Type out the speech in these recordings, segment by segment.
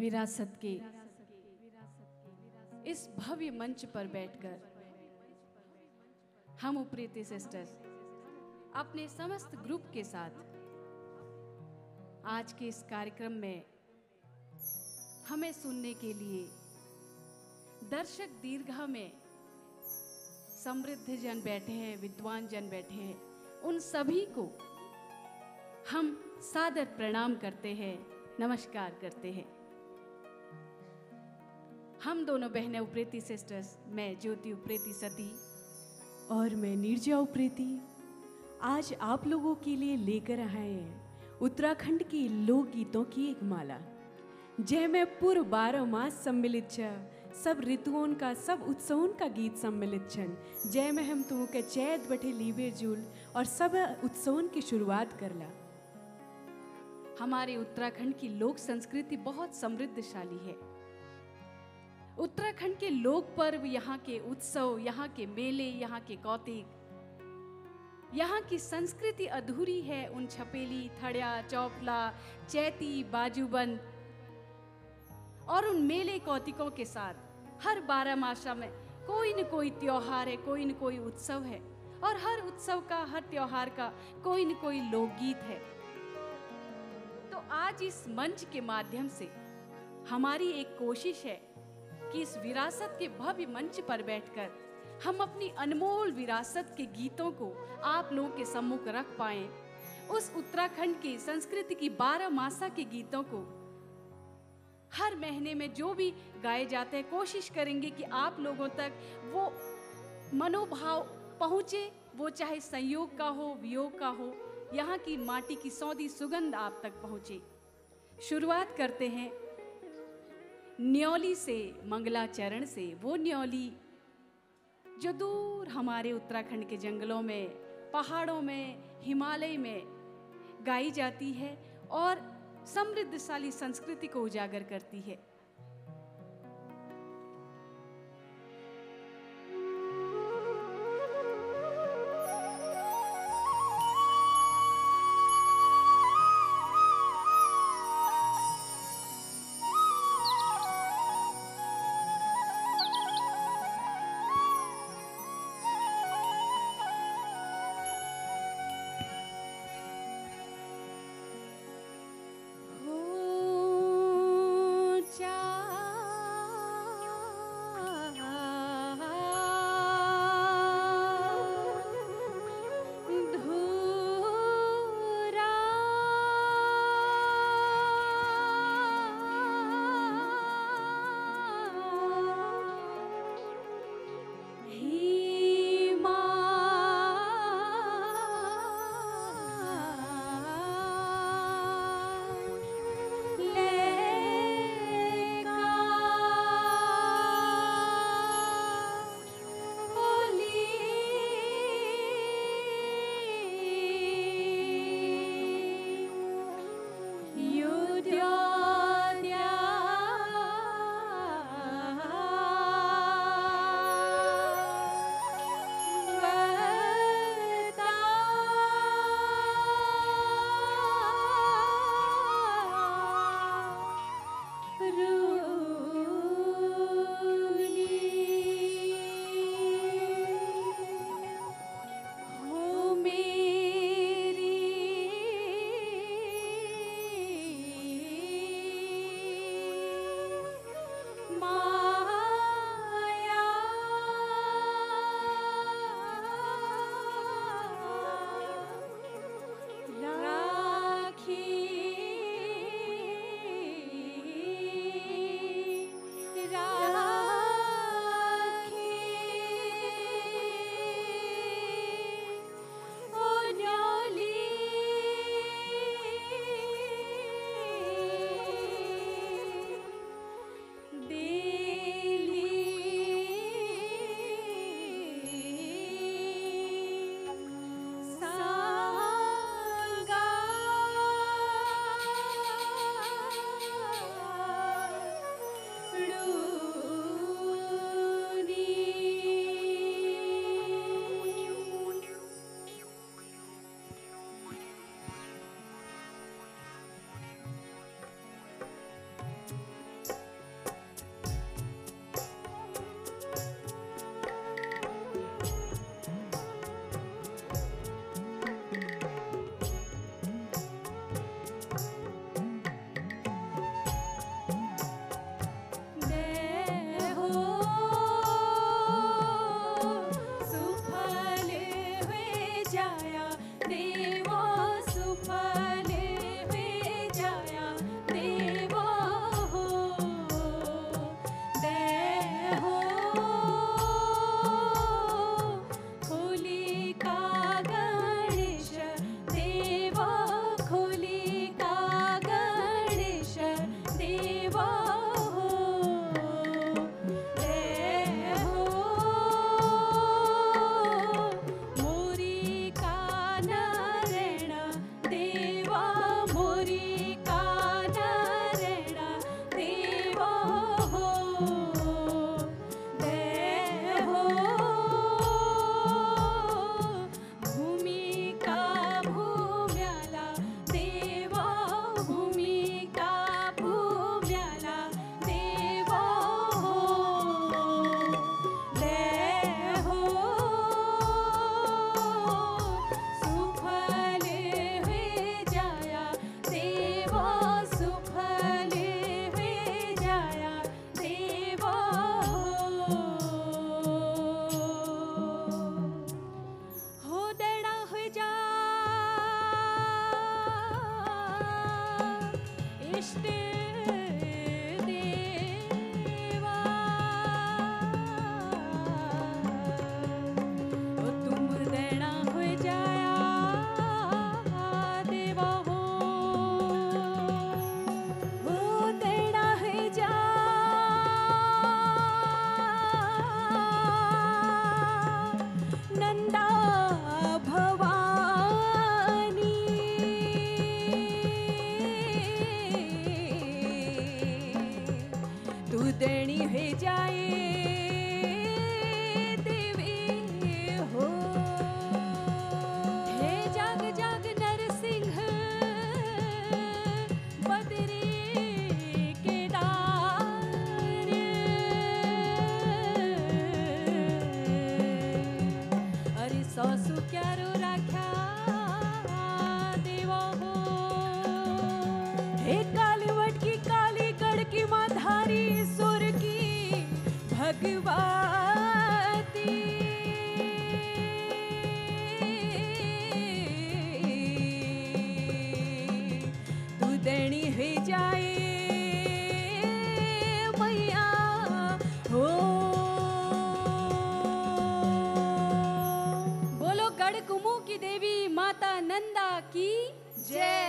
विरासत के इस भव्य मंच पर बैठकर हम उप्रेती सिस्टर्स अपने समस्त ग्रुप के साथ आज के इस कार्यक्रम में हमें सुनने के लिए दर्शक दीर्घा में समृद्ध जन बैठे हैं, विद्वान जन बैठे हैं। उन सभी को हम सादर प्रणाम करते हैं, नमस्कार करते हैं। हम दोनों बहनें उप्रेती सिस्टर्स, मैं ज्योति उप्रेती सती और मैं नीरजा उप्रेती, आज आप लोगों के लिए लेकर आए हैं उत्तराखंड के लोक गीतों की एक माला, जय में पूर्व 12 मास सम्मिलित छ, सब ऋतुओं का सब उत्सवों का गीत सम्मिलित छन। जय में हम तुम के चैत बठे लीबे जुल और सब उत्सवों की शुरुआत करला। हमारे उत्तराखंड की लोक संस्कृति बहुत समृद्धशाली है। उत्तराखंड के लोक पर्व, यहाँ के उत्सव, यहाँ के मेले, यहाँ के कौतिक, यहाँ की संस्कृति अधूरी है उन छपेली, थड़िया, चौपला, चैती, बाजूबंद और उन मेले कौतिकों के साथ। हर 12 मासा में कोई न कोई त्योहार है, कोई न कोई उत्सव है और हर उत्सव का, हर त्योहार का कोई न कोई लोकगीत है। तो आज इस मंच के माध्यम से हमारी एक कोशिश है कि इस विरासत के भव्य मंच पर बैठकर हम अपनी अनमोल विरासत के गीतों को आप लोगों के सम्मुख रख पाएं। उस उत्तराखंड की संस्कृति की 12 मासा के गीतों को हर महीने में जो भी गाए जाते हैं, कोशिश करेंगे कि आप लोगों तक वो मनोभाव पहुँचे, वो चाहे संयोग का हो, वियोग का हो, यहाँ की माटी की सौंधी सुगंध आप तक पहुँचे। शुरुआत करते हैं न्योली से, मंगलाचरण से। वो न्योली जो दूर हमारे उत्तराखंड के जंगलों में, पहाड़ों में, हिमालय में गाई जाती है और समृद्धशाली संस्कृति को उजागर करती है। इष्ट देवा, ओ तुम देना हो जाया देवा हो, ओ देना है जा नंदा भवानी, तू देनी है जाए देवी हो। हे जाग जाग नरसिंह बदरी केदार, अरे सासू क्यारो राख्या देवा हो। हे कालीवट की काली गढ़ की माधारी सुर की भगवती, तू देनी है जाए मैया हो। बोलो गढ़कुमू की देवी माता नंदा की जय।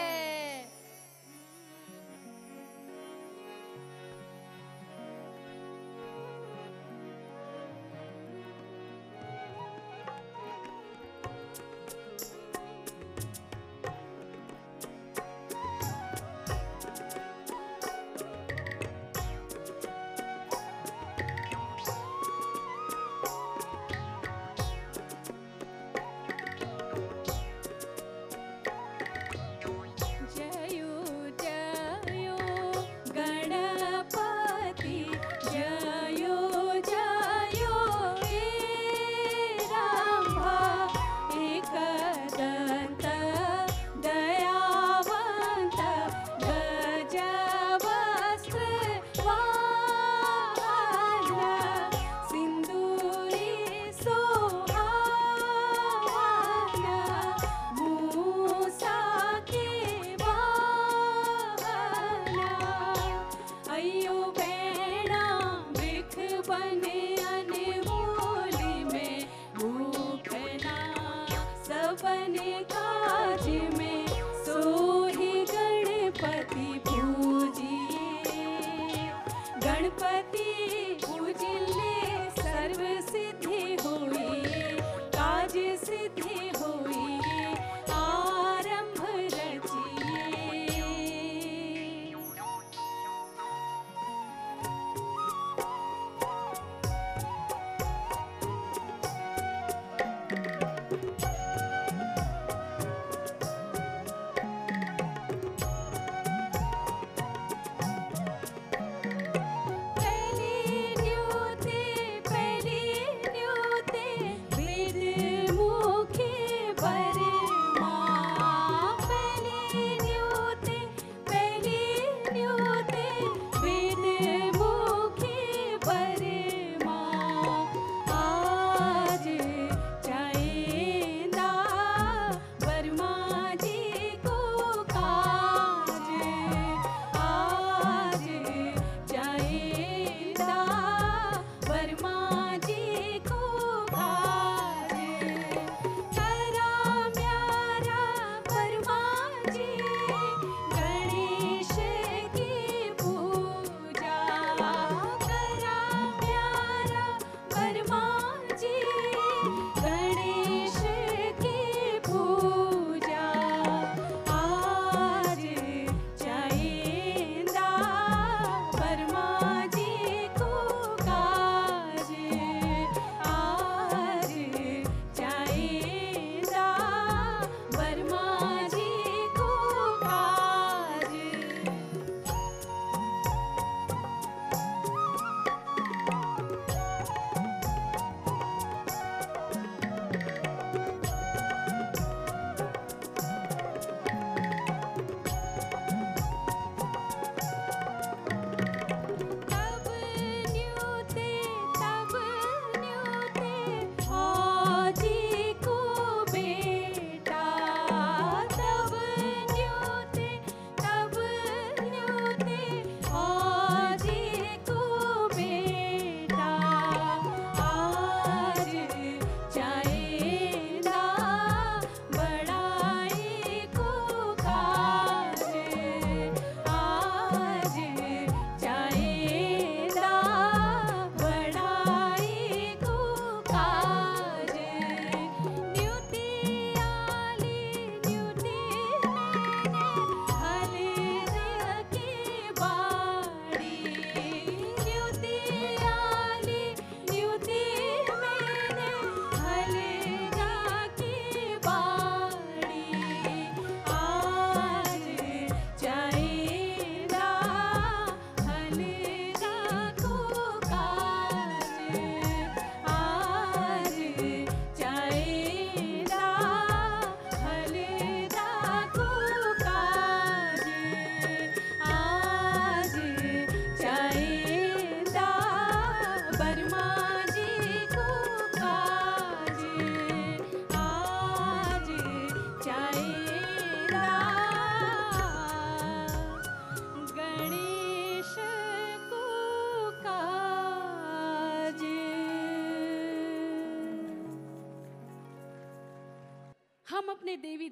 जय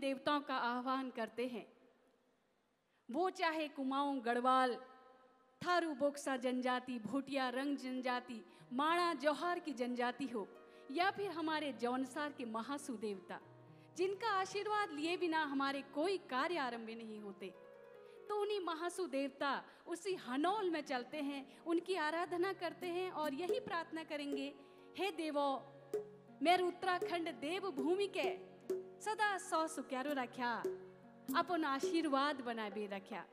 देवताओं का आह्वान करते हैं। वो चाहे कुमाऊं, गढ़वाल, थारू, बोक्सा जनजाति, भोटिया, रंग जनजाति, माणा, जौहार की जनजाति हो, या फिर हमारे जौनसार के महासु देवता, जिनका आशीर्वाद लिए बिना हमारे कोई कार्य आरंभ नहीं होते। तो उन्हीं महासु देवता उसी हनौल में चलते हैं, उनकी आराधना करते हैं और यही प्रार्थना करेंगे, हे देवो, मेरे उत्तराखंड देव भूमि के सदा सौ सुक्यारो रख्या, अपन आशीर्वाद बनाए रख्या।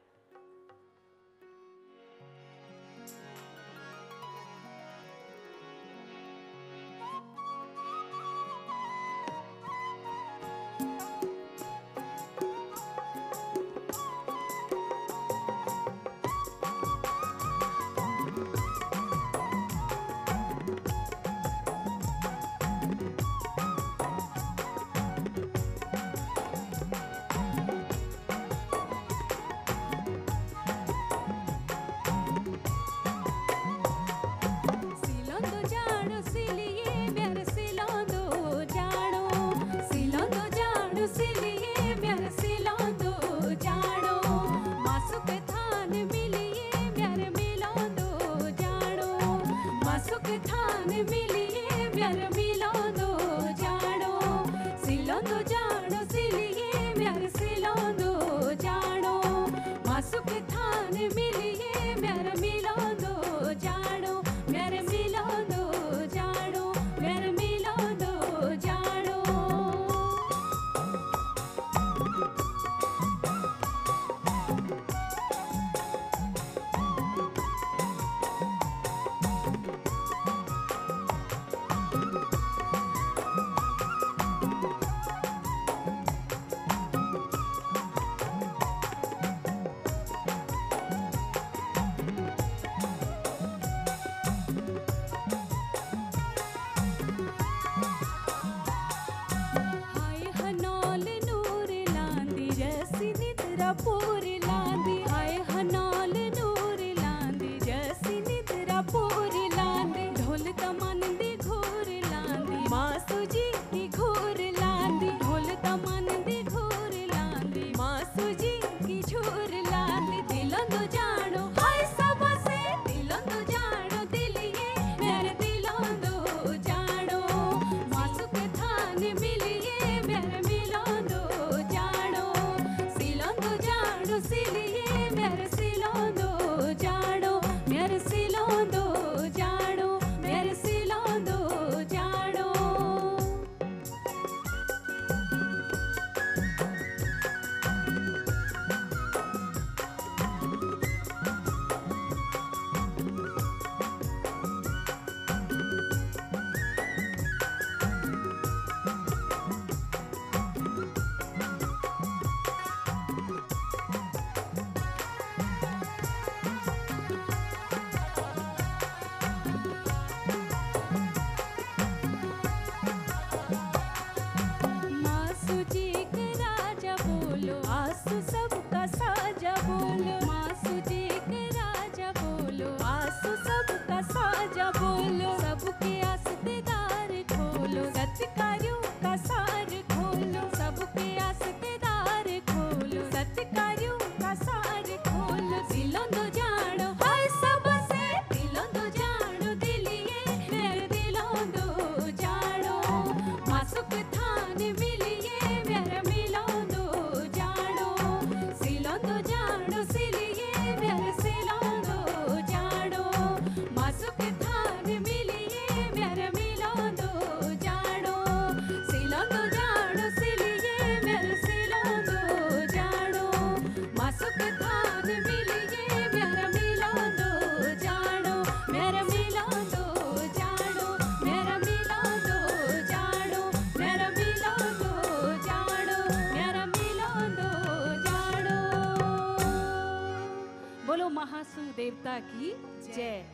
महासु देवता की जय।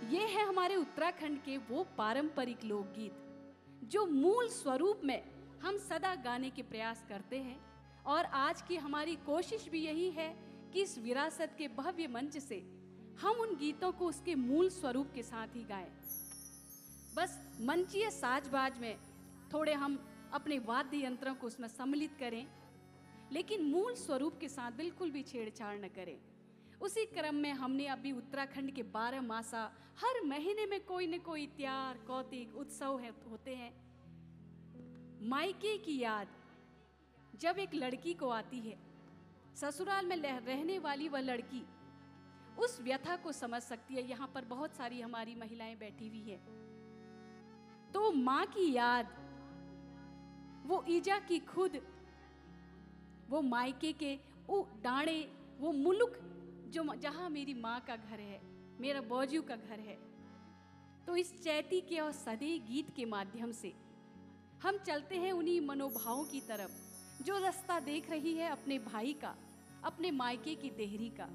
ये है हमारे उत्तराखंड के वो पारंपरिक लोकगीत जो मूल स्वरूप में हम सदा गाने के प्रयास करते हैं, और आज की हमारी कोशिश भी यही है कि इस विरासत के भव्य मंच से हम उन गीतों को उसके मूल स्वरूप के साथ ही गाएं। बस मंचीय साजबाज में थोड़े हम अपने वाद्य यंत्रों को उसमें सम्मिलित करें, लेकिन मूल स्वरूप के साथ बिल्कुल भी छेड़छाड़ न करें। उसी क्रम में हमने अभी उत्तराखंड के 12 मासा हर महीने में कोई न कोई त्योहार, कौतिक, उत्सव होते हैं। मायके की याद जब एक लड़की को आती है, ससुराल में रहने वाली वह लड़की उस व्यथा को समझ सकती है। यहाँ पर बहुत सारी हमारी महिलाएं बैठी हुई है, तो माँ की याद, वो ईजा की खुद, वो मायके के वो डांडे, वो मुल्क जो जहाँ मेरी माँ का घर है, मेरा बौजू का घर है। तो इस चैती के और सदे गीत के माध्यम से हम चलते हैं उन्हीं मनोभावों की तरफ, जो रास्ता देख रही है अपने भाई का, अपने मायके की देहरी का।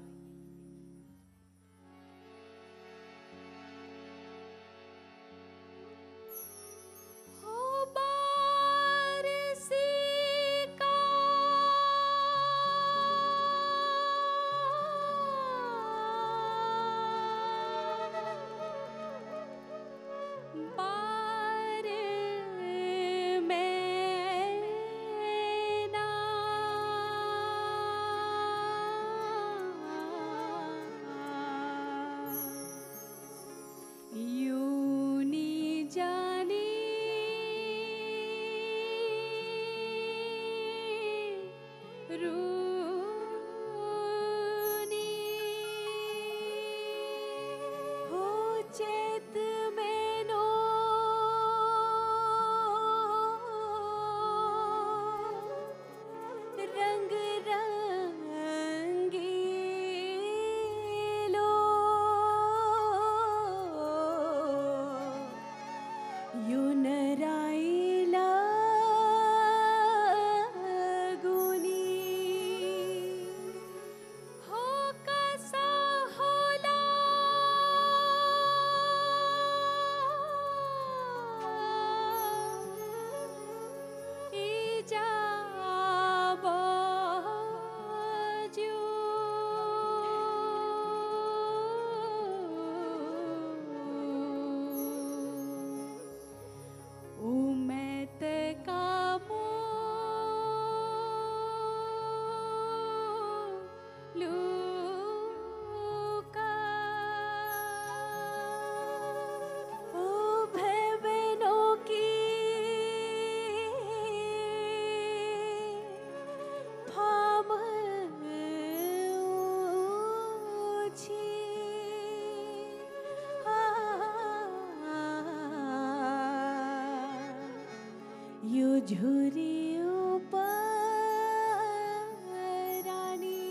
झुरियों पर रानी,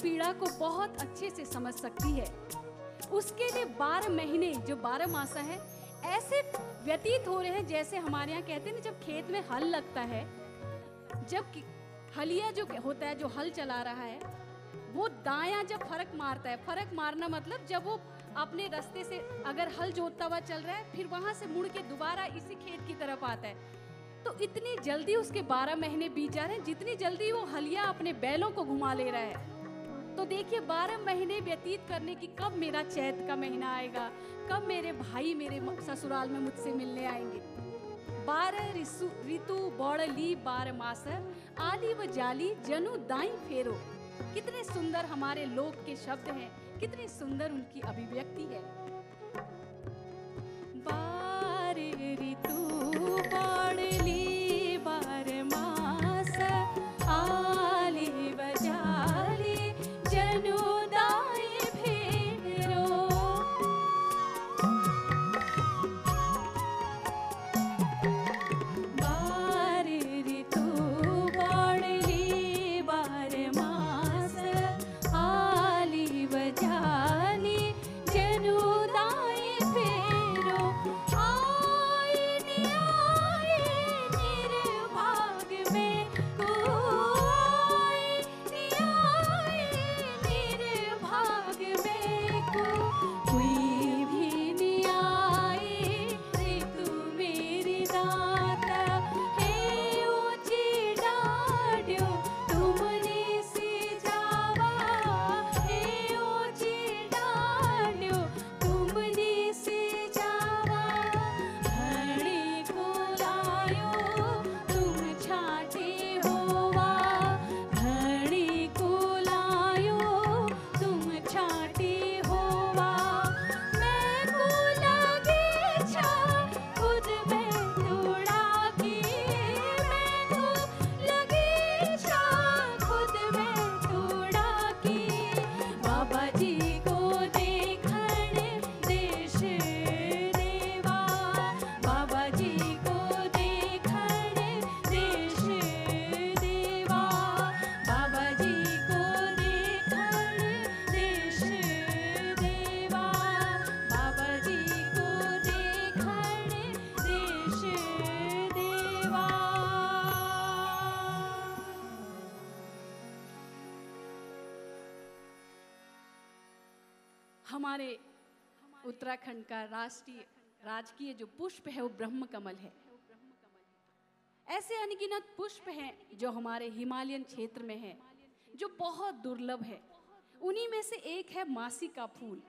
पीड़ा को बहुत अच्छे से समझ सकती है। उसके लिए 12 महीने जो 12 मासा है ऐसे व्यतीत हो रहे हैं जैसे हमारे यहाँ कहते हैं ना, जब खेत में हल लगता है, जब हलिया जो होता है, जो हल चला रहा है, वो दायां जब फर्क मारता है, फर्क मारना मतलब जब वो अपने रास्ते से अगर हल जोतता हुआ चल रहा है, फिर वहां से मुड़ के दोबारा इसी खेत की तरफ आता है, तो इतनी जल्दी उसके 12 महीने बीत जा रहे हैं जितनी जल्दी वो हलिया अपने बैलों को घुमा ले रहा है। तो देखिए 12 महीने व्यतीत करने की, कब मेरा चैत का महीना आएगा, कब मेरे भाई मेरे ससुराल में मुझसे मिलने आएंगे। 12 ऋतु बौड़ली 12 मास, आली व जाली जनु दाई फेरो। कितने सुंदर हमारे लोक के शब्द हैं, कितनी सुंदर उनकी अभिव्यक्ति है। 12 ऋतु बौड़ली 12 मास, आली व जाली जनु दाई फेरो। 12 ऋतु बौड़ली 12 मास, आली व जाली जनु दाई फेरो। आए निर्भाग में कोई, निर्भाग में कोई भी नहीं आए। ऋतु मेरी दाता है ऊंची डाढ़ो, तुमने से जावा है ऊंची डाढ़ो, तुमने से जावा। घड़ी को लायो तुम छाटे होवा, घड़ी को लायो तुम छाटे होवा। मैं को लगे छा खुद में तोड़ा की, मैं को लगे छा खुद में तोड़ा की। बाबा जी को देखण देश देवा, बाबा जी को देखण देश देवा, बाबा जी को देखण देश देवा, बाबा जी को देखण देश देवा। हमारे उत्तराखंड का राष्ट्रीय राजकीय जो पुष्प है वो ब्रह्म कमल है। ऐसे अनगिनत पुष्प हैं जो हमारे हिमालयन क्षेत्र में है, जो बहुत दुर्लभ है। उन्हीं में से एक है मासी का फूल,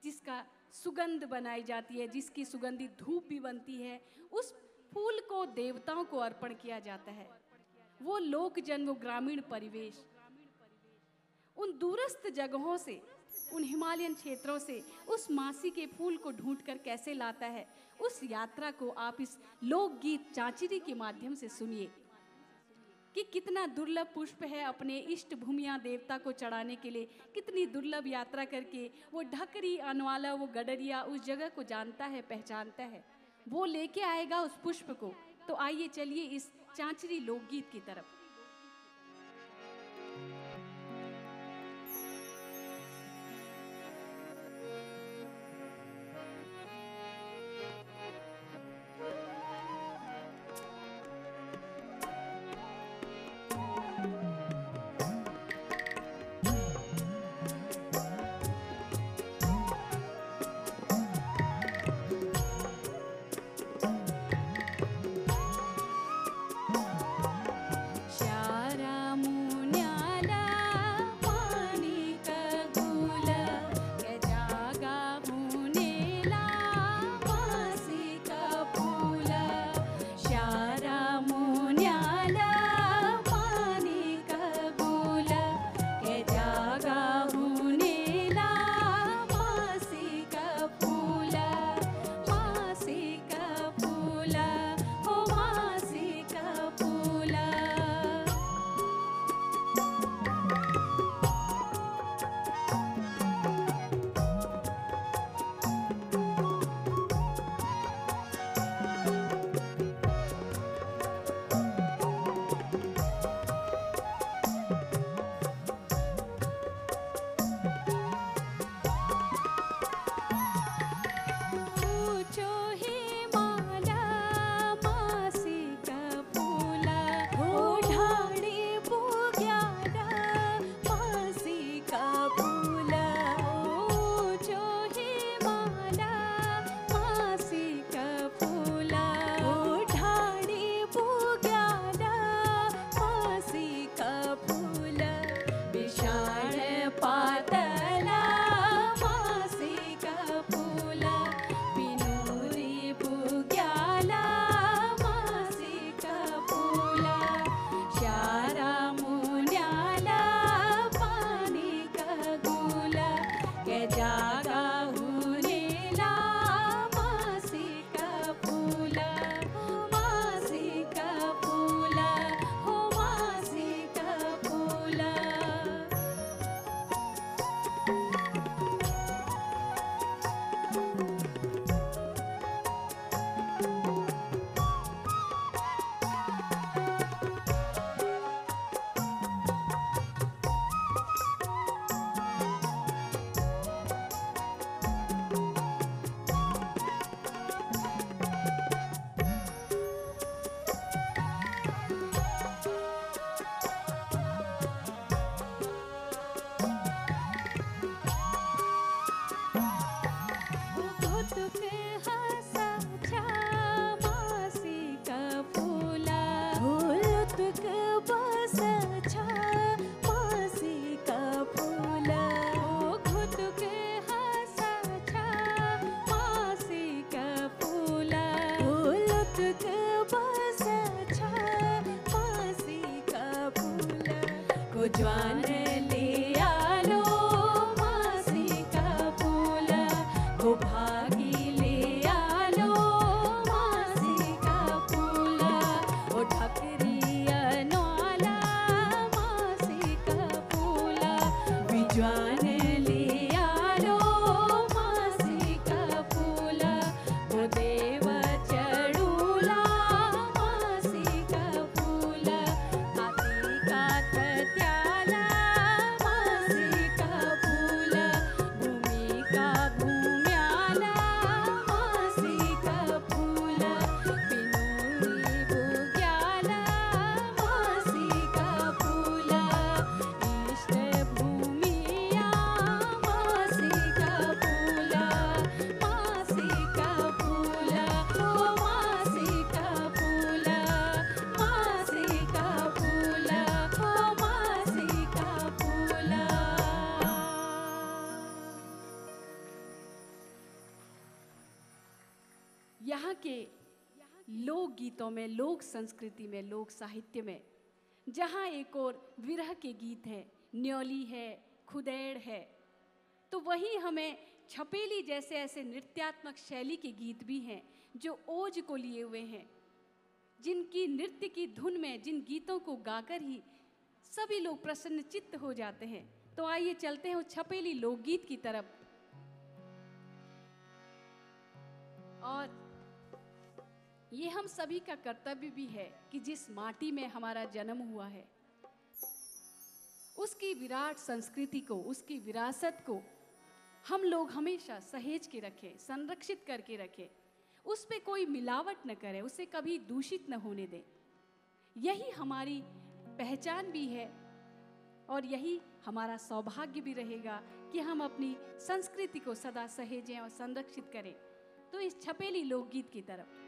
जिसका सुगंध बनाई जाती है, जिसकी सुगंधित धूप भी बनती है। उस फूल को देवताओं को अर्पण किया जाता है। वो लोक जन, वो ग्रामीण परिवेश, उन दूरस्थ जगहों से, उन हिमालयन क्षेत्रों से उस मासी के फूल को ढूंढकर कैसे लाता है, उस यात्रा को आप इस लोकगीत चांचरी के माध्यम से सुनिए कि कितना दुर्लभ पुष्प है अपने इष्ट भूमिया देवता को चढ़ाने के लिए। कितनी दुर्लभ यात्रा करके वो ढकरी अनवाला, वो गडरिया उस जगह को जानता है, पहचानता है, वो लेके आएगा उस पुष्प को। तो आइए चलिए इस चांचरी लोकगीत की तरफ। जागा हुनेला मासिका फुला मासिका फुला हो मासिका फुला ज्वान ले आलो मासिका फुला को भागी ले आलो मासिका फुला ओ ठकरिया नौला मासिका फुला विज्वान ले आलो मासिका फुला ओ देव चढूला मासिका फुला कातिकात त्याला मासिका फुला भूमिका भूम्याला मासिका फुला पिनुरी भुग्याला मासिका फुला इष्ट भूमिया मासिका फुला मासिका फुला हो मासिका फुला मासिका फुला हो मासिका फुला यहाँ के लोक गीतों में, लोक संस्कृति में, लोक साहित्य में जहाँ एक और विरह के गीत हैं, न्योली है, खुदैड़ है, तो वहीं हमें छपेली जैसे ऐसे नृत्यात्मक शैली के गीत भी हैं जो ओज को लिए हुए हैं, जिनकी नृत्य की धुन में, जिन गीतों को गाकर ही सभी लोग प्रसन्न चित्त हो जाते हैं। तो आइए चलते हैं उस छपेली लोकगीत की तरफ। और ये हम सभी का कर्तव्य भी है कि जिस माटी में हमारा जन्म हुआ है उसकी विराट संस्कृति को, उसकी विरासत को हम लोग हमेशा सहेज के रखें, संरक्षित करके रखें, उस पे कोई मिलावट न करें, उसे कभी दूषित न होने दें। यही हमारी पहचान भी है और यही हमारा सौभाग्य भी रहेगा कि हम अपनी संस्कृति को सदा सहेजें और संरक्षित करें। तो इस छपेली लोकगीत की तरफ।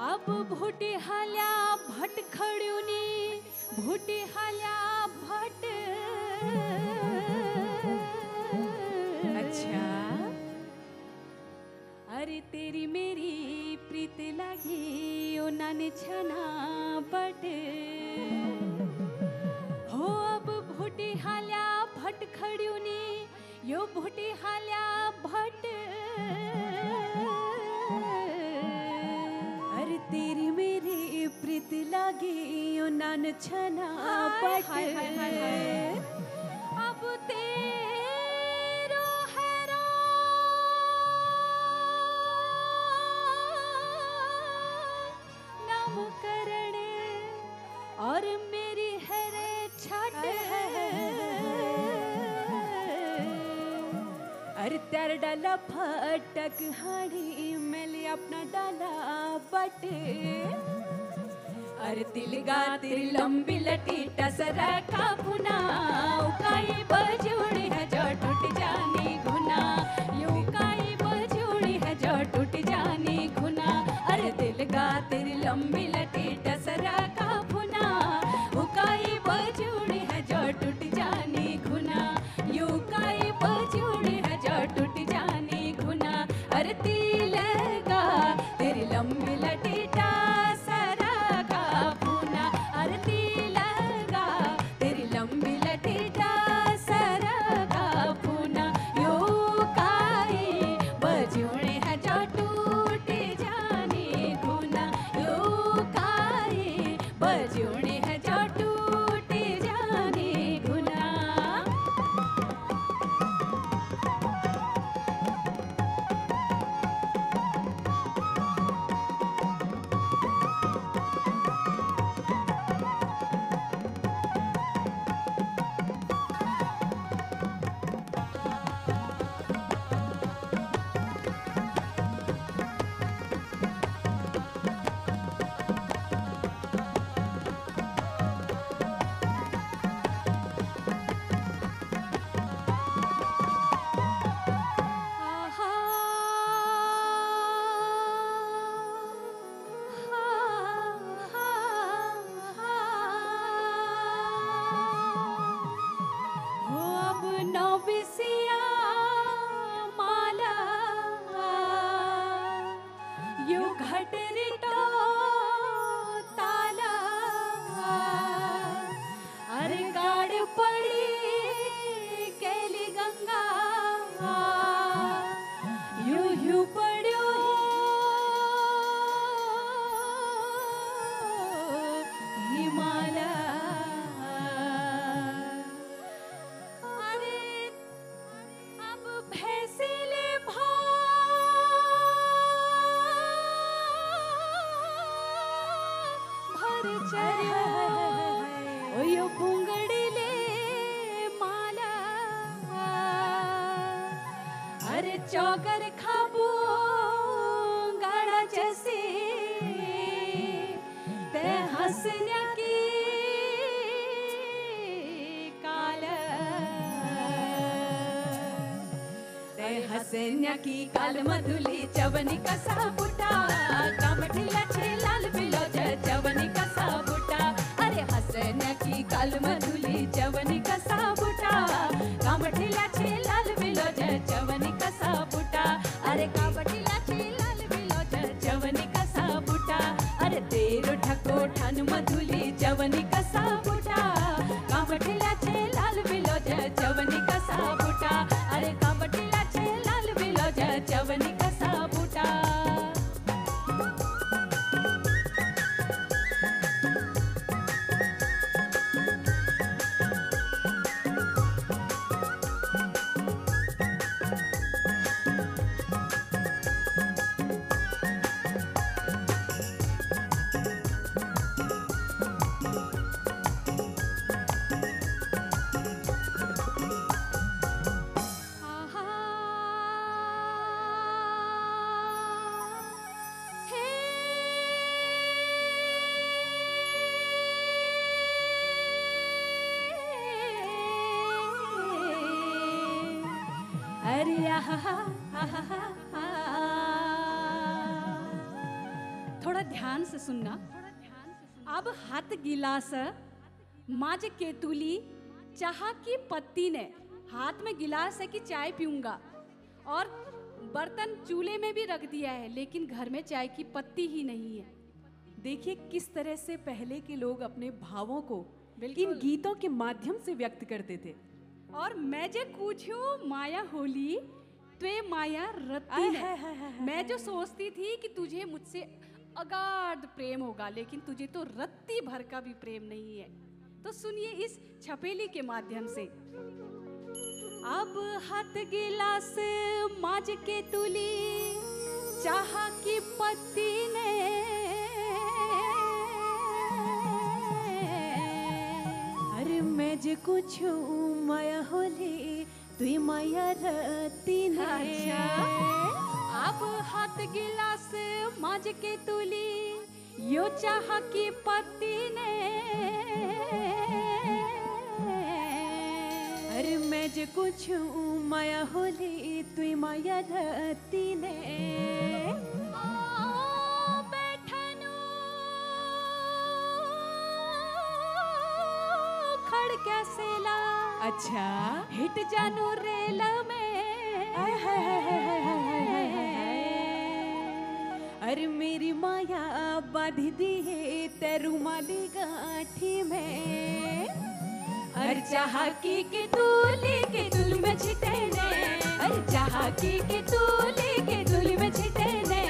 अब भोटे हाल्या भट खड़ूनी भोटे हाल्या भट। अच्छा, अरे तेरी मेरी प्रीत लगी ओ नाने छना बट हो। अब भोटे हाल्या भट खड़ूनी यो भोटे हाल्या भट। अरे तेरी मेरी प्रीत लागे ओ नान छना पट। अब तेरो हैरान ना काम करने और मेरी है रे छट अरे तेरा डाला फटक हाड़ी मैंने अपना डाला बटे अरे तिलगा तेरी लंबी लटी टसरा का भुना उकाई बजोड़ी है जो टूट जानी घुना उकाई बजोड़ी है जो टूट जानी घुना अरे तिलगा तेरी लंबी लटी टसरा का भुना उकाई बजोड़ी है जो टूट जानी घुना उकाई बजोड़ी है जो टूट जानी घुना अरे तिलगा तेरी लंबी लटी टसरा का भुना अरे तिलगा तेरी लंबी लटी टसरा का भुना उकाई बजोड़ी है जो टूट जानी घुना उकाई बजोड़ी है जो टूट जानी घुना आहा हो अब नौबिसिया माला यू घटरिटो ताला अरे गाड़ पड़ी केली गंगा यू पड़ो हिमालय अरे अब भैंसिले भर चरियो ओ यो घुंगड़ीले माला अरे चौकर खाबो गाड़ा जैसे ते हंसने की काल ते हंसने की काल मधुली चवनी कसा बुटा कामठीला छे लाल पिलो चवनी कसा बुटा अरे हंसने की काल मधुली चवनी कसा बुटा कामठीला छे लाल पिलो चवनी कसा बुटा अरे कामठीला छे लाल पिलो चवनी कसा बुटा अरे तेरो ठको ठन मधुली चवनी कसा बुटा कामठीला छे लाल पिलो चवनी कसा बुटा अरे कामठीला छे लाल पिलो चवनी कसा बुटा आहा हे अरे आहा थोड़ा ध्यान से सुनना अब हाथ गिलास माज केतुली चाह की पत्ती ने हाथ में गिलास है कि चाय पीऊंगा और बर्तन चूल्हे में भी रख दिया है लेकिन घर में चाय की पत्ती ही नहीं है। देखिए किस तरह से पहले के लोग अपने भावों को बिल्कुल। इन गीतों के माध्यम से व्यक्त करते थे। और मैं जो पूछूं माया होली त्वे माया रत्ती ने। मैं जो सोचती थी कि तुझे मुझसे अगाध प्रेम होगा लेकिन तुझे तो रत्ती भर का भी प्रेम नहीं है। तो सुनिए इस छपेली के माध्यम से। अब हाथ गिलास माज के तुली चाह की पत्ती ने कुछ माया होले तुई माया रती अच्छा अब हाथ गिलास माज के तुली यो चाह की पत्ती ने अरे मैं जे कुछ माया होले तुई माया रती ने बैठनु खड़ कैसे ला अच्छा हिट जानू रेल में आय हाय हाय हाय हाय हाय हाय हाय हाय। अरे मेरी माया बांध दी है तेरू माली गांठी में अरे चाह की के तुल में छिटे ने अरे चाह की के तुल में छिटे ने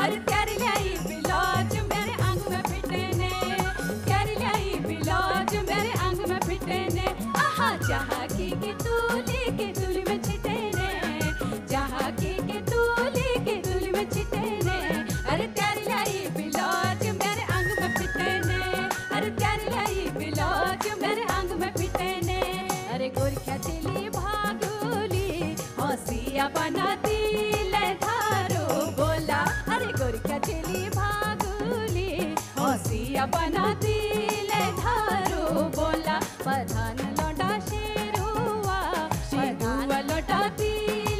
अरे प्यारी लाई बिलाज मेरे अंग में फिटे ने प्यारी लाई बिलाज मेरे अंग में फिटे ने आहा चाह की के तुल में छिटे ने चाह की के तुल में छिटे ने अरे प्यारी लाई बिलाज मेरे अंग में फिटे ने अरे प्यारी लाई बिलाज मेरे अंग में फिटे ने अरे गोरखिया चली भागोली हौसिया बनाती ले धारो बोला अरे गोरखिया चली भागोली हौसिया बनाती ले धारो बोला प्रधान लौटा शेरुआ प्रधान लौटाती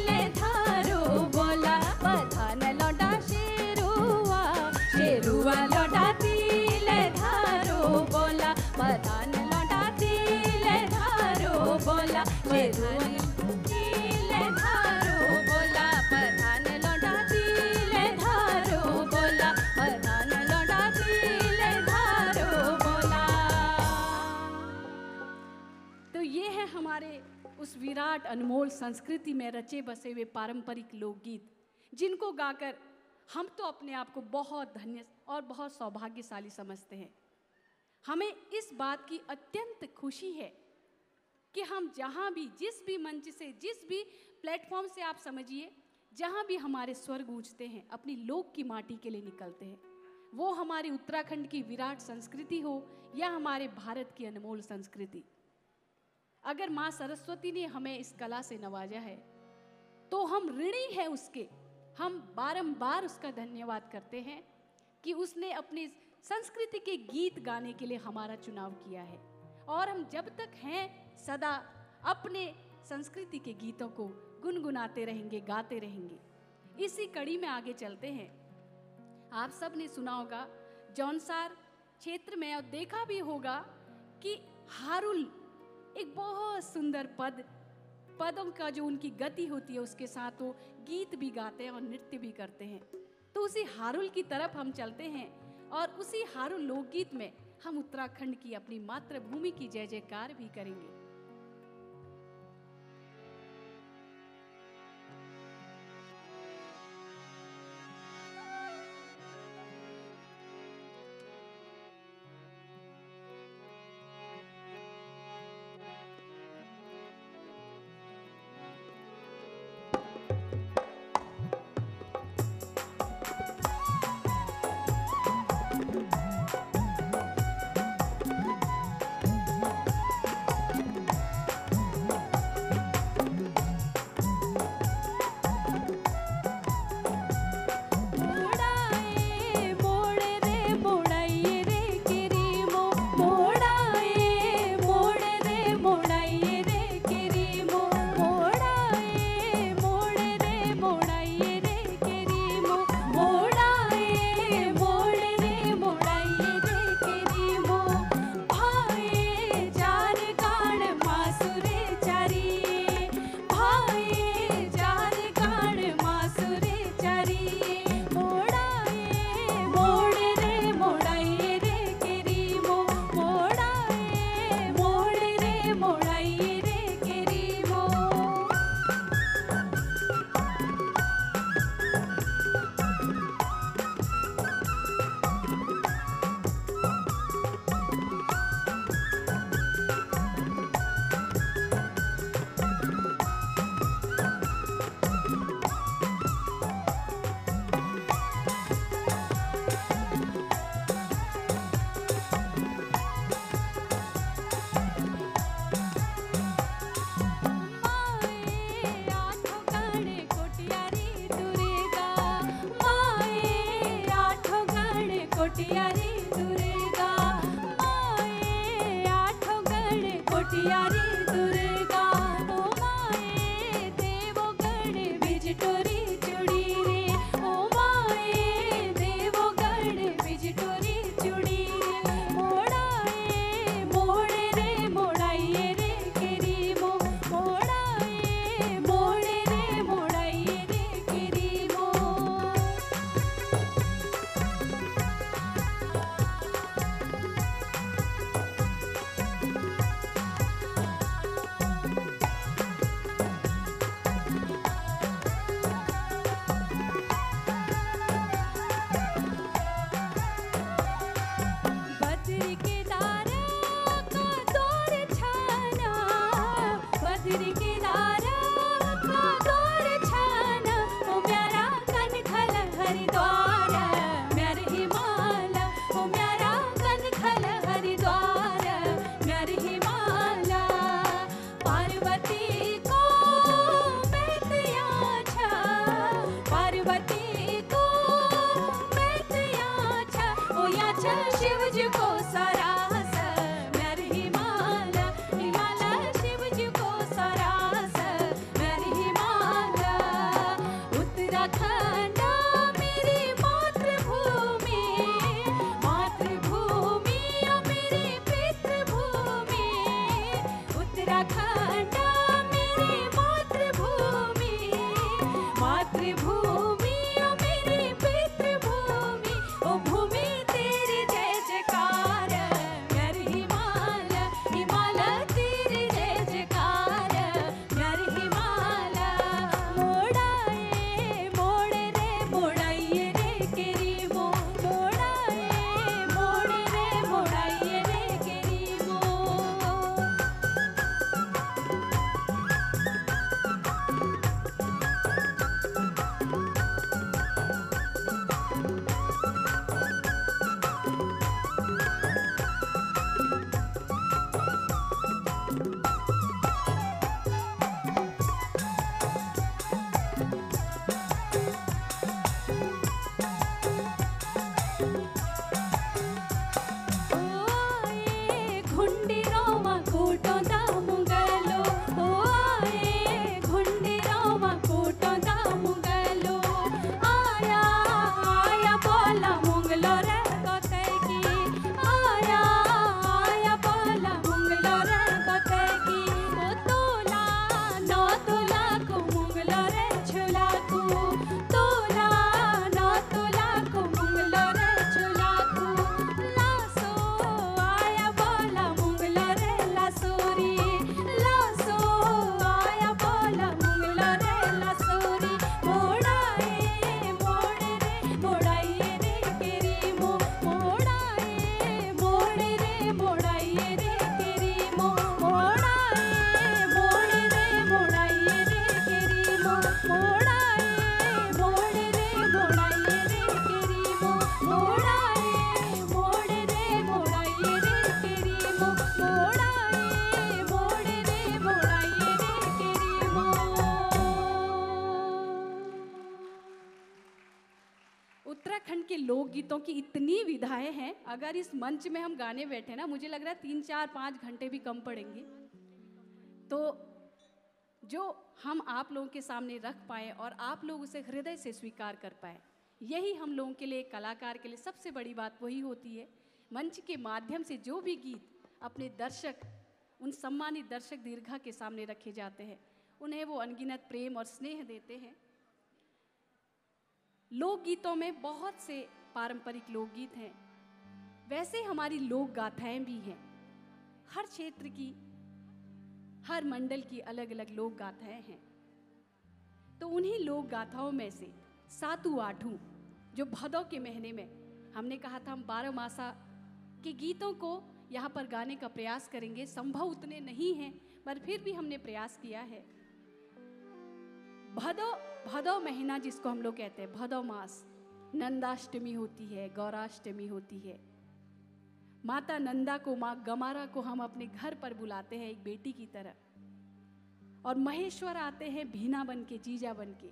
ले धारो बोला प्रधान लौटा शेरुआ लौटाती ले धारो बोला प्रधान लौटाती ले धारो बोला प्रधान ले धारो बोला प्रधान लौटाती ले धारो बोला प्रधान लौटाती ले धारो बोला। तो ये है हमारे उस विराट अनमोल संस्कृति में रचे बसे हुए पारंपरिक लोकगीत जिनको गाकर हम तो अपने आप को बहुत धन्य और बहुत सौभाग्यशाली समझते हैं। हमें इस बात की अत्यंत खुशी है कि हम जहाँ भी जिस भी मंच से जिस भी प्लेटफॉर्म से आप समझिए जहाँ भी हमारे स्वर गूंजते हैं अपनी लोक की माटी के लिए निकलते हैं, वो हमारी उत्तराखंड की विराट संस्कृति हो या हमारे भारत की अनमोल संस्कृति। अगर माँ सरस्वती ने हमें इस कला से नवाजा है तो हम ऋणी हैं उसके। हम बारंबार उसका धन्यवाद करते हैं कि उसने अपनी संस्कृति के गीत गाने के लिए हमारा चुनाव किया है और हम जब तक हैं सदा अपने संस्कृति के गीतों को गुनगुनाते रहेंगे, गाते रहेंगे। इसी कड़ी में आगे चलते हैं। आप सब ने सुना होगा जौनसार क्षेत्र में और देखा भी होगा कि हारुल एक बहुत सुंदर पदों का जो उनकी गति होती है उसके साथ वो गीत भी गाते हैं और नृत्य भी करते हैं। तो उसी हारुल की तरफ हम चलते हैं और उसी हारुल लोकगीत में हम उत्तराखंड की अपनी मातृभूमि की जय जयकार भी करेंगे। लोकगीतों की इतनी विधाएं हैं, अगर इस मंच में हम गाने बैठे ना, मुझे लग रहा है 3, 4, 5 घंटे भी कम पड़ेंगे। तो जो हम आप लोगों के सामने रख पाए और आप लोग उसे हृदय से स्वीकार कर पाए, यही हम लोगों के लिए, कलाकार के लिए सबसे बड़ी बात वही होती है। मंच के माध्यम से जो भी गीत अपने दर्शक, उन सम्मानित दर्शक दीर्घा के सामने रखे जाते हैं, उन्हें वो अनगिनत प्रेम और स्नेह देते हैं। लोकगीतों में बहुत से पारंपरिक लोकगीत हैं, वैसे हमारी लोक गाथाएं भी हैं। हर क्षेत्र की, हर मंडल की अलग अलग लोक गाथाएं हैं। तो उन्हीं लोक गाथाओं में से सातु आठू, जो भदौ के महीने में हमने कहा था हम 12 मासा के गीतों को यहाँ पर गाने का प्रयास करेंगे। संभव उतने नहीं हैं, पर फिर भी हमने प्रयास किया है। भदौ महीना जिसको हम लोग कहते हैं, भदौ मास, नंदाष्टमी होती है, गौराष्टमी होती है। माता नंदा को, माँ गमारा को हम अपने घर पर बुलाते हैं एक बेटी की तरह, और महेश्वर आते हैं भीना बन के, जीजा बन के।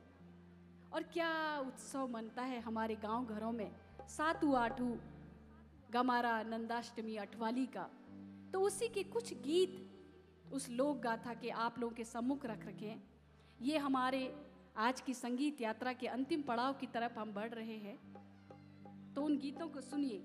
और क्या उत्सव मनता है हमारे गांव घरों में, सातु आठू, गमारा, नंदाष्टमी, अठवाली का। तो उसी के कुछ गीत, उस लोक गाथा के आप लोगों के सम्मुख रख रखें। ये हमारे आज की संगीत यात्रा के अंतिम पड़ाव की तरफ हम बढ़ रहे हैं, तो उन गीतों को सुनिए।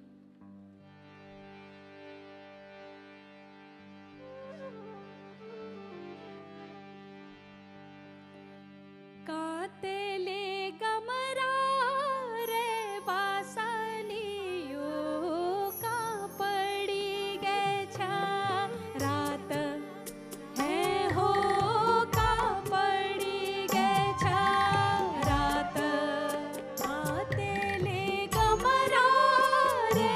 कातेले गमरा रे बासलियो का पड़ी गे छा रात है हो का पड़ी गे छा रात कातेले गमरा रे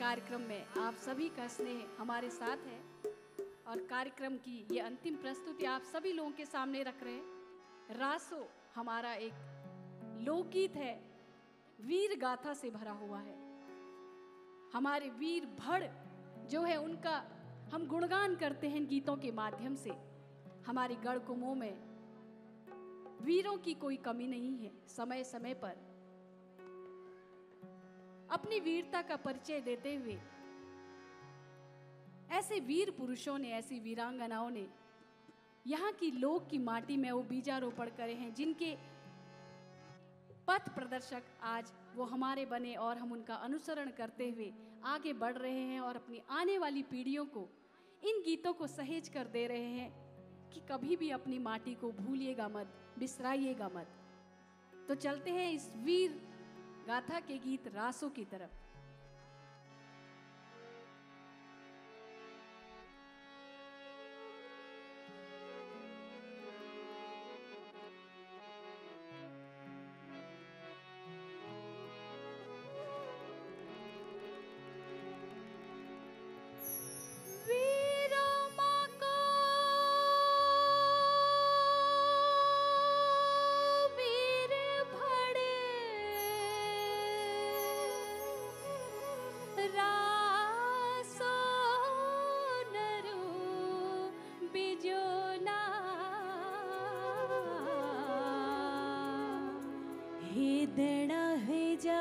कार्यक्रम में आप सभी का स्नेह हमारे साथ है और कार्यक्रम की ये अंतिम प्रस्तुति आप सभी लोगों के सामने रख रहे हैं। रासो हमारा एक लोकगीत है, वीर गाथा से भरा हुआ है। हमारे वीर भड़ जो है उनका हम गुणगान करते हैं गीतों के माध्यम से। हमारे गढ़ कुमों में वीरों की कोई कमी नहीं है। समय समय पर अपनी वीरता का परिचय देते हुए ऐसे वीर पुरुषों ने, ऐसी वीरांगनाओं ने यहाँ की लोक की माटी में वो बीजारोपण करे हैं, जिनके पथ प्रदर्शक आज वो हमारे बने और हम उनका अनुसरण करते हुए आगे बढ़ रहे हैं और अपनी आने वाली पीढ़ियों को इन गीतों को सहेज कर दे रहे हैं कि कभी भी अपनी माटी को भूलिएगा मत, बिसराइएगा मत। तो चलते हैं इस वीर गाथा के गीत रासों की तरफ। देना है जा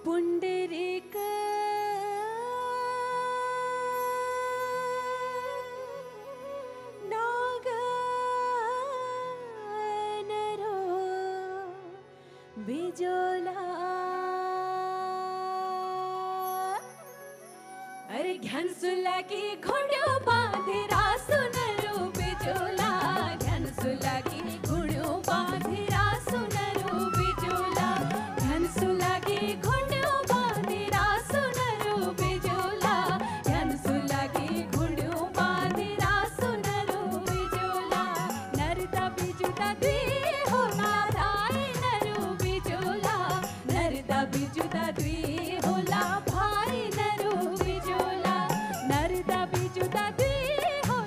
पुंडरीक नागनरो बिजोला। अरे घनसुला की घोड़ो बांधे रासो नरो बिजोला, घनसुला की घोड़ो बांधे रासो नरो बिजोला, घनसुला की घोड़ो बांधे रासो नरो बिजोला, घनसुला की घोड़ो बांधे रासो नरो बिजोला। नरदा बिजुदा द्वे हो नाराय नरो बिजोला, नरदा बिजुदा द्वे होला भाई नरो बिजोला, नरदा बिजुदा द्वे हो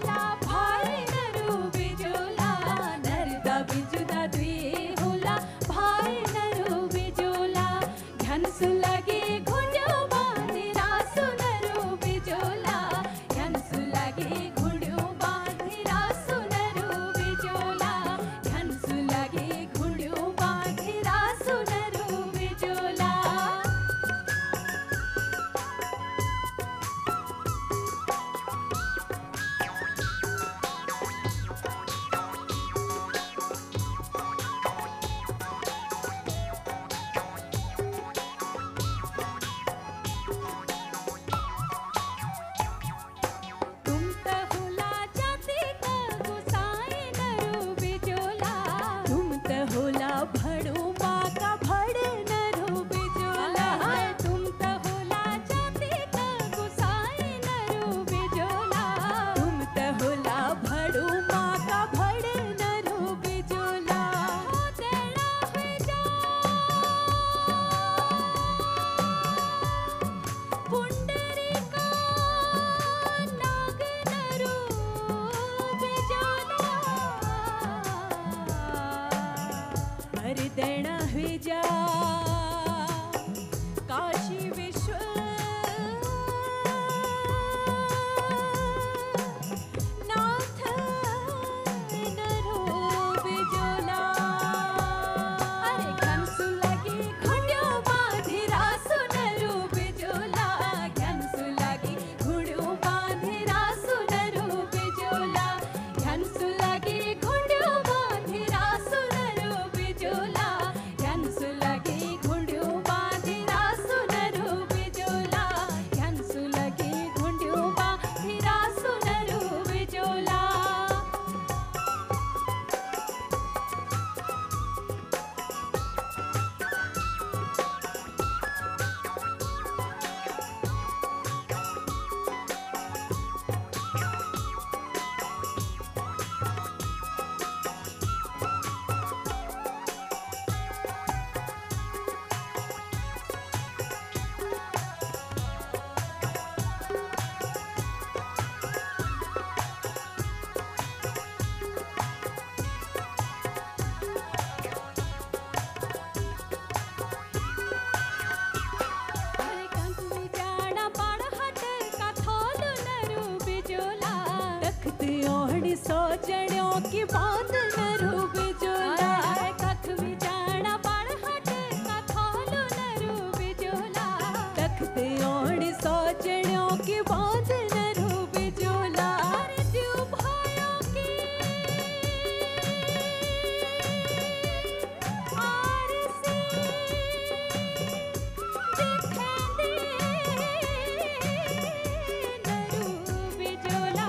जणियों की बात न रूबे जोला कख विचारणा बाळहट का थालो न रूबे जोला तखते ओण सौ जणियों की बात न रूबे जोला अरे द्यू भाइयों की आरसी दिखेंदे न रूबे जोला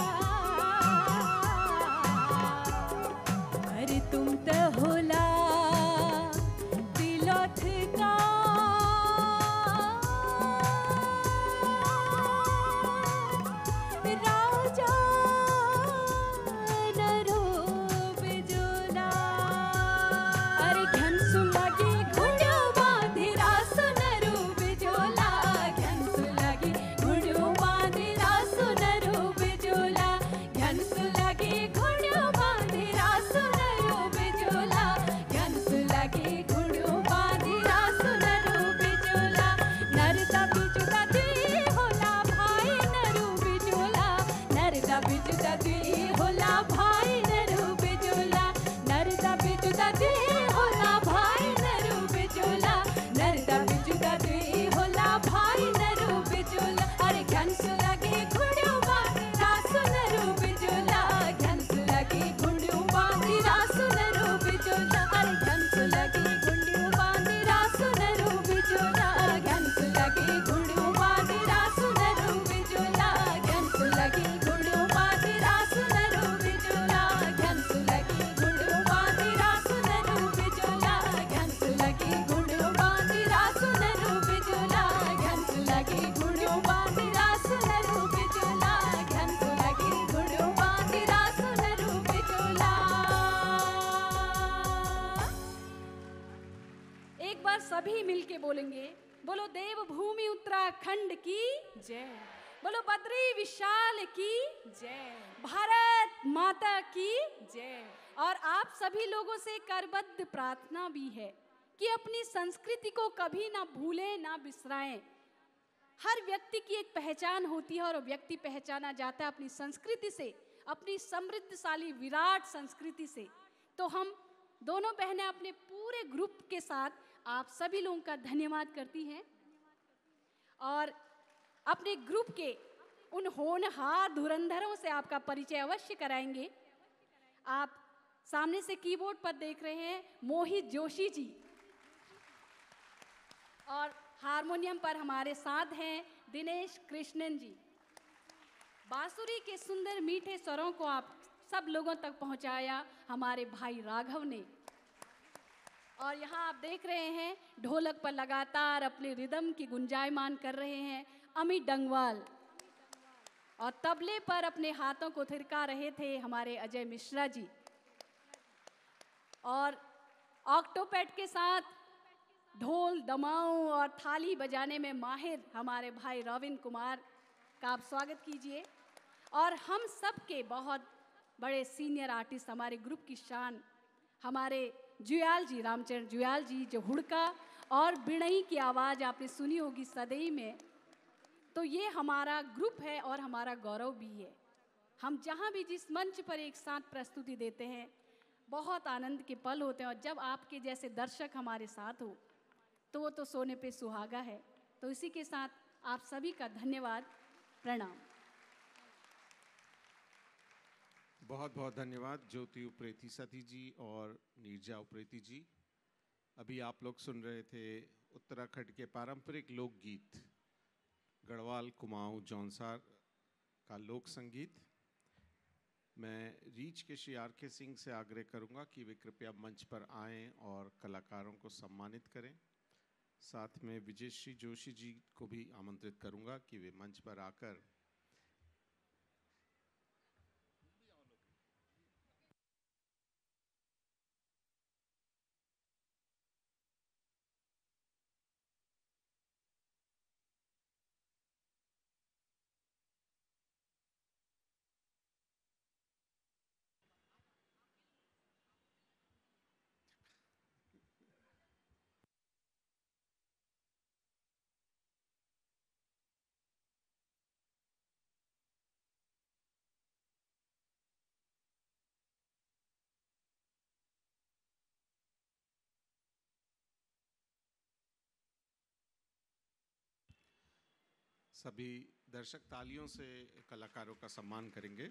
अरे तुम त होला तिलोथ का राजा न रूबे जोला अरे घनसु लगी घुंडो बांधी रासु न रूबे जोला घनसु लगी घुंडो बांधी रासु न रूबे जोला घनसु लगी घुंडो बांधी रासु न रूबे जोला घनसु लगी घुंडो बांधी रासु न रूबे जोला नरदा बिजुदा दी होला भाई न रूबे जोला नरदा बिजुदा दी होला भाई न रूबे जोला नरदा बिजुदा दी होला भाई न रूबे जोला नरदा बिजुदा दी होला भाई न रूबे जोला अरे घनसु लगी घुंडो बांधी रासु न रूबे जोला घनसु लगी घुंडो बांधी रासु न रूबे जोला अरे घनसु लगी घुंडो बांधी रासु न रूबे जोला घनसु लगी घुंडो बांधी रासु न रूबे जोला घनसु लगी घुंडो बांधी रासु न रूबे जोला घनसु लगी घुंडो बांधी रासु न रूबे जोला घनसु लगी घुंडो बांधी रासु न रूबे जोला घनसु लगी घुंडो बांधी रासु न रूबे जोला घनसु लगी घुंडो बांधी रासु न रूबे जोला। एक बार सभी मिलके बोलेंगे, बोलो देवभूमि उत्तराखंड की जय बोलो बद्री विशाल की जय भारत माता की जय और आप सभी लोगों से करबद्ध प्रार्थना भी है कि अपनी संस्कृति को कभी ना भूलें ना बिसराएं। हर व्यक्ति की एक पहचान होती है और व्यक्ति पहचाना जाता है अपनी संस्कृति से, अपनी समृद्धशाली विराट संस्कृति से। तो हम दोनों बहनें अपने पूरे ग्रुप के साथ आप सभी लोगों का धन्यवाद करती हैं और अपने ग्रुप के उन होनहार धुरंधरों से आपका परिचय अवश्य कराएंगे। आप सामने से कीबोर्ड पर देख रहे हैं मोहित जोशी जी और हारमोनियम पर हमारे साथ हैं दिनेश कृष्णन जी। बांसुरी के सुंदर मीठे स्वरों को आप सब लोगों तक पहुंचाया हमारे भाई राघव ने। और यहाँ आप देख रहे हैं ढोलक पर लगातार अपने रिदम की गुंजायमान कर रहे हैं अमित डंगवाल और तबले पर अपने हाथों को थिरका रहे थे हमारे अजय मिश्रा जी और ऑक्टोपैड के साथ ढोल दमाऊं और थाली बजाने में माहिर हमारे भाई रविन कुमार का आप स्वागत कीजिए। और हम सब के बहुत बड़े सीनियर आर्टिस्ट हमारे ग्रुप की शान हमारे जुयाल जी, रामचरण जुयाल जी, जो हुड़का और बिणई की आवाज़ आपने सुनी होगी सदैई में। तो ये हमारा ग्रुप है और हमारा गौरव भी है। हम जहाँ भी जिस मंच पर एक साथ प्रस्तुति देते हैं बहुत आनंद के पल होते हैं और जब आपके जैसे दर्शक हमारे साथ हो तो वो तो सोने पे सुहागा है। तो इसी के साथ आप सभी का धन्यवाद, प्रणाम। बहुत बहुत धन्यवाद ज्योति उप्रेती सती जी और नीरजा उप्रेती जी। अभी आप लोग सुन रहे थे उत्तराखंड के पारंपरिक लोकगीत गढ़वाल कुमाऊं जौनसार का लोक संगीत। मैं रीच के श्री आर के सिंह से आग्रह करूंगा कि वे कृपया मंच पर आएं और कलाकारों को सम्मानित करें। साथ में विजयश्री जोशी जी को भी आमंत्रित करूंगा कि वे मंच पर आकर सभी दर्शक तालियों से कलाकारों का सम्मान करेंगे।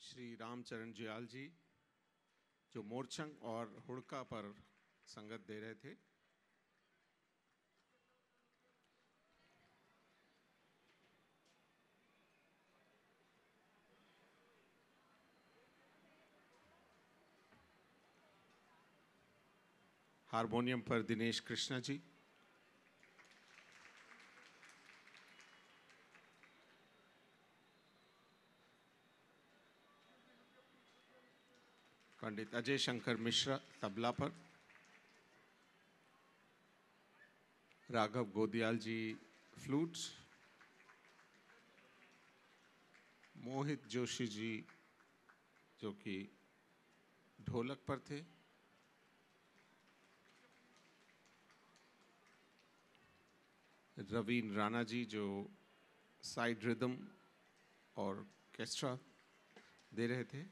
श्री रामचरण जुयाल जी जो मोरचंग और हुड़का पर संगत दे रहे थे। हारमोनियम पर दिनेश कृष्णा जी। पंडित अजय शंकर मिश्रा तबला पर। राघव गोदियाल जी फ्लूट्स। मोहित जोशी जी जो कि ढोलक पर थे। रवीन राणा जी जो साइड रिदम और कैस्ट्रा दे रहे थे।